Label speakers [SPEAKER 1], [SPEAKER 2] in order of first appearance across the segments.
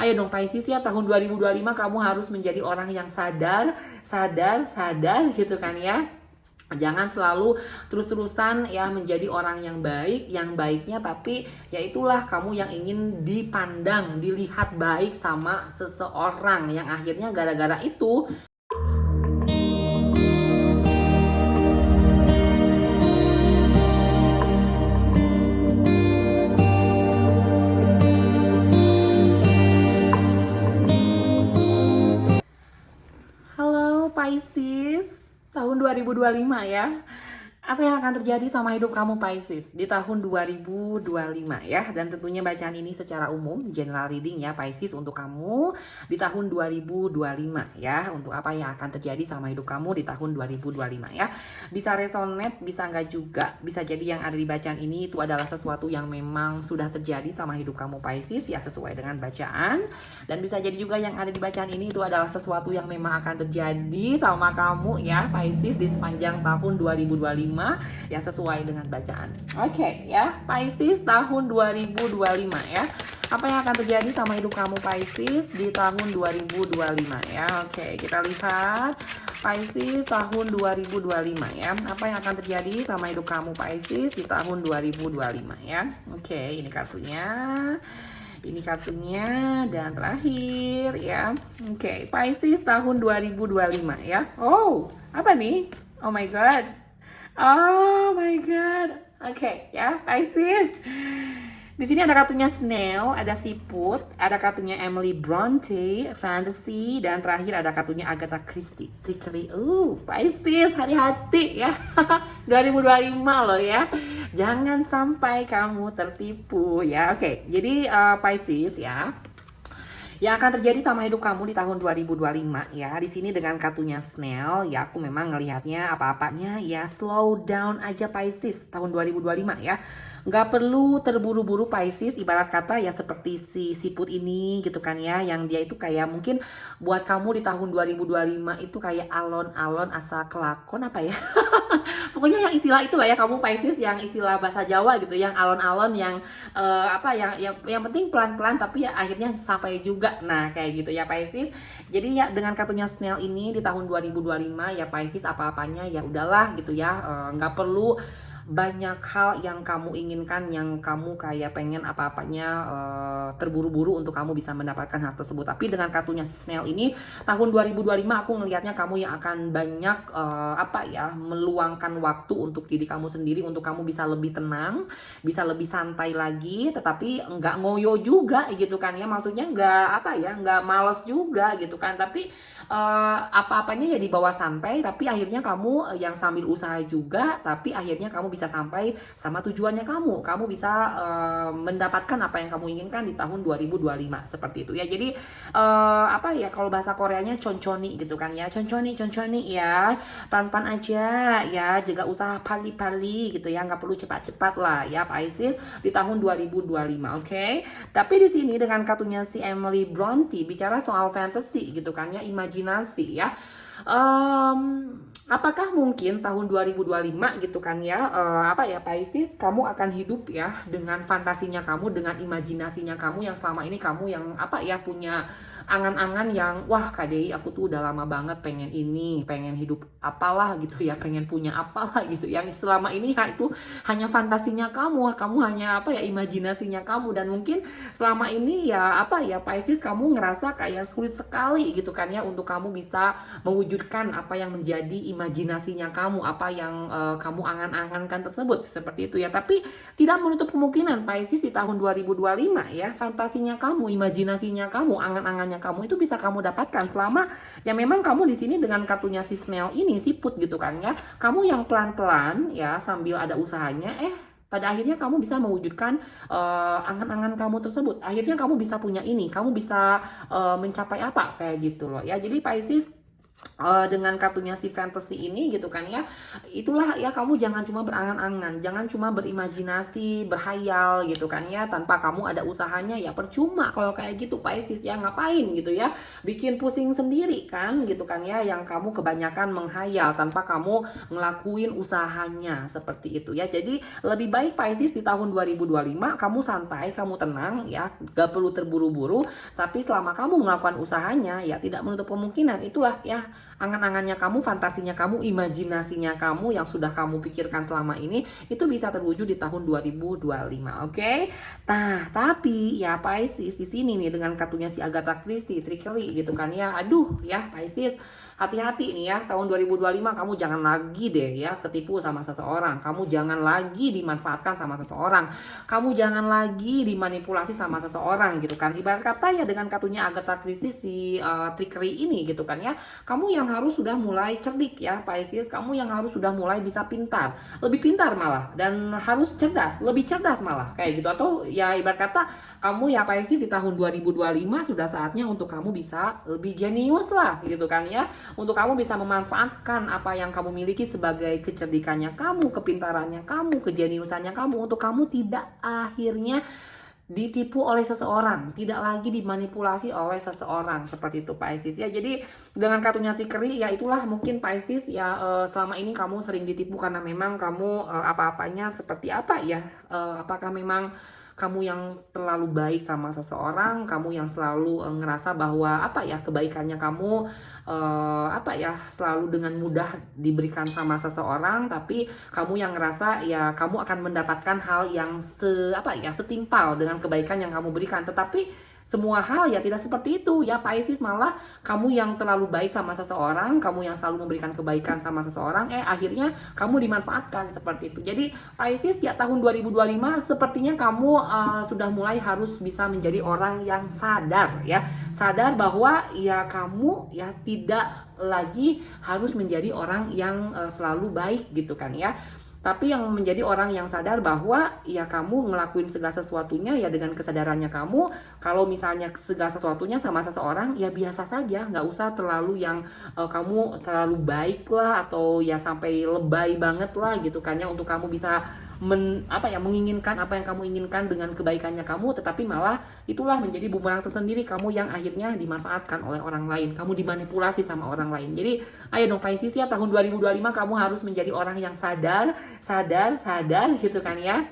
[SPEAKER 1] Ayo dong Pisces ya, tahun 2025 kamu harus menjadi orang yang sadar, sadar gitu kan ya. Jangan selalu terus-terusan ya menjadi orang yang baiknya tapi ya itulah kamu yang ingin dipandang, dilihat baik sama seseorang yang akhirnya gara-gara itu. Halo Pisces, tahun 2025 ya. Apa yang akan terjadi sama hidup kamu Pisces di tahun 2025 ya? Dan tentunya bacaan ini secara umum, general reading ya Pisces untuk kamu di tahun 2025 ya. Untuk apa yang akan terjadi sama hidup kamu di tahun 2025 ya. Bisa resonate, bisa enggak juga. Bisa jadi yang ada di bacaan ini itu adalah sesuatu yang memang sudah terjadi sama hidup kamu Pisces ya, sesuai dengan bacaan. Dan bisa jadi juga yang ada di bacaan ini itu adalah sesuatu yang memang akan terjadi sama kamu ya Pisces di sepanjang tahun 2025 ya, sesuai dengan bacaan. Oke ya Pisces tahun 2025 ya. Apa yang akan terjadi sama hidup kamu Pisces di tahun 2025 ya. Oke, kita lihat Pisces tahun 2025 ya. Apa yang akan terjadi sama hidup kamu Pisces di tahun 2025 ya. Oke, ini kartunya. Ini kartunya dan terakhir ya. Oke, Pisces tahun 2025 ya. Oh, apa nih? Oh my god. Oh my god. Oke, ya, Pisces. Di sini ada kartunya Snail, ada siput, ada kartunya Emily Bronte, Fantasy, dan terakhir ada kartunya Agatha Christie, Trickery. Pisces, hati-hati ya. 2025 loh ya. Jangan sampai kamu tertipu ya. Oke, jadi Pisces ya. Yang akan terjadi sama hidup kamu di tahun 2025 ya. Di sini dengan kartunya Snail ya, aku memang ngelihatnya apa-apanya ya slow down aja Pisces tahun 2025 ya. Nggak perlu terburu-buru Pisces, ibarat kata ya seperti si siput ini gitu kan ya, yang dia itu kayak mungkin buat kamu di tahun 2025 itu kayak alon-alon asal kelakon apa ya. Pokoknya yang istilah itulah ya kamu Pisces, yang istilah bahasa Jawa gitu, yang alon-alon yang apa yang penting pelan-pelan tapi ya akhirnya sampai juga. Nah, kayak gitu ya Pisces. Jadi ya dengan kartunya Snail ini di tahun 2025 ya Pisces, apa-apanya ya udahlah gitu ya. Nggak perlu banyak hal yang kamu inginkan, yang kamu kayak pengen apa-apanya terburu-buru untuk kamu bisa mendapatkan hal tersebut. Tapi dengan kartunya si Snail ini tahun 2025 aku ngelihatnya kamu yang akan banyak apa ya, meluangkan waktu untuk diri kamu sendiri, untuk kamu bisa lebih tenang, bisa lebih santai lagi, tetapi nggak ngoyo juga gitu kan ya, maksudnya nggak apa ya, nggak males juga gitu kan, tapi apa-apanya ya dibawa santai, tapi akhirnya kamu yang sambil usaha juga, tapi akhirnya kamu bisa sampai sama tujuannya kamu bisa mendapatkan apa yang kamu inginkan di tahun 2025 seperti itu ya. Jadi apa ya, kalau bahasa Koreanya conchoni gitu kan ya, conchoni ya, pelan-pelan aja ya, jaga usaha pali-pali gitu ya, nggak perlu cepat-cepat lah ya Pisces di tahun 2025. Oke. Tapi di sini dengan kartunya si Emily Bronte bicara soal fantasy gitu kan ya, imajinasi ya. Apakah mungkin tahun 2025 gitu kan ya, apa ya Pisces, kamu akan hidup ya dengan fantasinya kamu, dengan imajinasinya kamu yang selama ini kamu yang apa ya, punya angan-angan yang wah Kak Dei aku tuh udah lama banget pengen ini, pengen hidup apalah gitu ya, pengen punya apalah gitu, yang selama ini ya itu hanya fantasinya kamu hanya apa ya, imajinasinya kamu, dan mungkin selama ini ya apa ya Pisces, kamu ngerasa kayak sulit sekali gitu kan ya untuk kamu bisa mewujudkan apa yang menjadi imajinasinya kamu, apa yang kamu angan-angankan tersebut seperti itu ya. Tapi tidak menutup kemungkinan Pisces di tahun 2025 ya, fantasinya kamu, imajinasinya kamu, angan-angannya kamu itu bisa kamu dapatkan selama ya memang kamu di sini dengan kartunya si Snail ini, siput gitu kan ya. Kamu yang pelan-pelan ya sambil ada usahanya, pada akhirnya kamu bisa mewujudkan angan-angan kamu tersebut. Akhirnya kamu bisa punya ini, kamu bisa mencapai apa kayak gitu loh ya. Jadi Pisces, dengan kartunya si fantasy ini gitu kan ya, itulah ya, kamu jangan cuma berangan-angan, jangan cuma berimajinasi, berhayal gitu kan ya, tanpa kamu ada usahanya ya percuma kalau kayak gitu Pisces ya, ngapain gitu ya, bikin pusing sendiri kan gitu kan ya, yang kamu kebanyakan menghayal tanpa kamu ngelakuin usahanya, seperti itu ya. Jadi lebih baik Pisces di tahun 2025 kamu santai, kamu tenang ya, gak perlu terburu-buru, tapi selama kamu melakukan usahanya ya tidak menutup kemungkinan itulah ya, angan-angannya kamu, fantasinya kamu, imajinasinya kamu yang sudah kamu pikirkan selama ini itu bisa terwujud di tahun 2025, oke? Nah, tapi ya Pisces di sini nih dengan kartunya si Agatha Christie, trickery gitu kan ya. Aduh ya Pisces, hati-hati nih ya, tahun 2025 kamu jangan lagi deh ya ketipu sama seseorang. Kamu jangan lagi dimanfaatkan sama seseorang. Kamu jangan lagi dimanipulasi sama seseorang gitu kan. Ibarat kata ya dengan kartunya Agatha Christie si trickery ini gitu kan ya. Kamu yang harus sudah mulai cerdik ya Pisces, kamu yang harus sudah mulai bisa pintar, lebih pintar malah, dan harus cerdas, lebih cerdas malah kayak gitu. Atau ya ibarat kata kamu ya Pisces di tahun 2025 sudah saatnya untuk kamu bisa lebih jenius lah gitu kan ya, untuk kamu bisa memanfaatkan apa yang kamu miliki sebagai kecerdikannya kamu, kepintarannya kamu, kejeniusannya kamu, untuk kamu tidak akhirnya ditipu oleh seseorang, tidak lagi dimanipulasi oleh seseorang, seperti itu Pisces ya. Jadi dengan kartunya trickery ya itulah mungkin Pisces ya, selama ini kamu sering ditipu karena memang kamu apa-apanya seperti apa ya, apakah memang kamu yang terlalu baik sama seseorang, kamu yang selalu ngerasa bahwa apa ya, kebaikannya kamu apa ya, selalu dengan mudah diberikan sama seseorang, tapi kamu yang ngerasa ya kamu akan mendapatkan hal yang setimpal dengan kebaikan yang kamu berikan. Tetapi semua hal ya tidak seperti itu ya Pisces, malah kamu yang terlalu baik sama seseorang, kamu yang selalu memberikan kebaikan sama seseorang, akhirnya kamu dimanfaatkan, seperti itu. Jadi Pisces ya tahun 2025 sepertinya kamu sudah mulai harus bisa menjadi orang yang sadar ya, sadar bahwa ya kamu ya tidak lagi harus menjadi orang yang selalu baik gitu kan ya, tapi yang menjadi orang yang sadar bahwa ya kamu ngelakuin segala sesuatunya ya dengan kesadarannya kamu. Kalau misalnya segala sesuatunya sama seseorang ya biasa saja, nggak usah terlalu yang kamu terlalu baik lah, atau ya sampai lebay banget lah gitu kan ya, untuk kamu bisa menginginkan apa yang kamu inginkan dengan kebaikannya kamu, tetapi malah itulah menjadi bumerang tersendiri, kamu yang akhirnya dimanfaatkan oleh orang lain, kamu dimanipulasi sama orang lain. Jadi ayo dong Pisces ya, tahun 2025 kamu harus menjadi orang yang sadar gitu kan ya.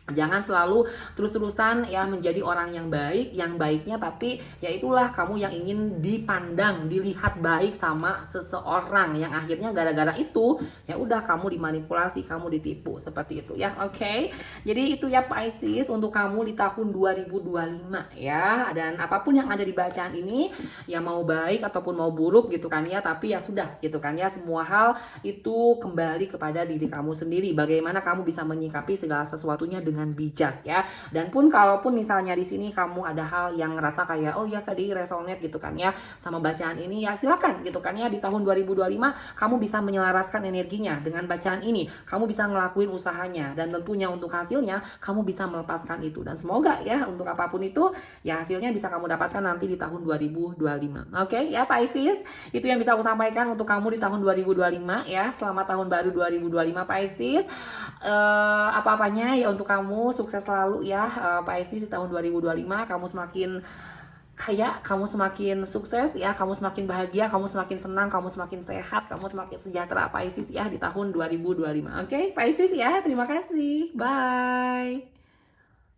[SPEAKER 1] Jangan selalu terus-terusan ya menjadi orang yang baik, yang baiknya tapi ya itulah kamu yang ingin dipandang, dilihat baik sama seseorang, yang akhirnya gara-gara itu ya udah kamu dimanipulasi, kamu ditipu, seperti itu ya. Oke. Jadi itu ya Pisces untuk kamu di tahun 2025 ya. Dan apapun yang ada di bacaan ini ya mau baik ataupun mau buruk gitu kan ya, tapi ya sudah gitu kan ya, semua hal itu kembali kepada diri kamu sendiri, bagaimana kamu bisa menyikapi segala sesuatunya dengan bijak ya. Dan pun kalaupun misalnya di sini kamu ada hal yang ngerasa kayak oh ya tadi resonate gitu kan ya sama bacaan ini, ya silakan gitu kan ya, di tahun 2025 kamu bisa menyelaraskan energinya dengan bacaan ini, kamu bisa ngelakuin usahanya, dan tentunya untuk hasilnya kamu bisa melepaskan itu. Dan semoga ya untuk apapun itu ya hasilnya bisa kamu dapatkan nanti di tahun 2025. Oke ya Pisces, itu yang bisa aku sampaikan untuk kamu di tahun 2025 ya. Selamat tahun baru 2025 Pisces. Apa-apanya ya untuk kamu, sukses selalu ya Pisces di tahun 2025. Kamu semakin kaya, kamu semakin sukses ya, kamu semakin bahagia, kamu semakin senang, kamu semakin sehat, kamu semakin sejahtera Pisces ya di tahun 2025. Oke Pisces ya, terima kasih, bye.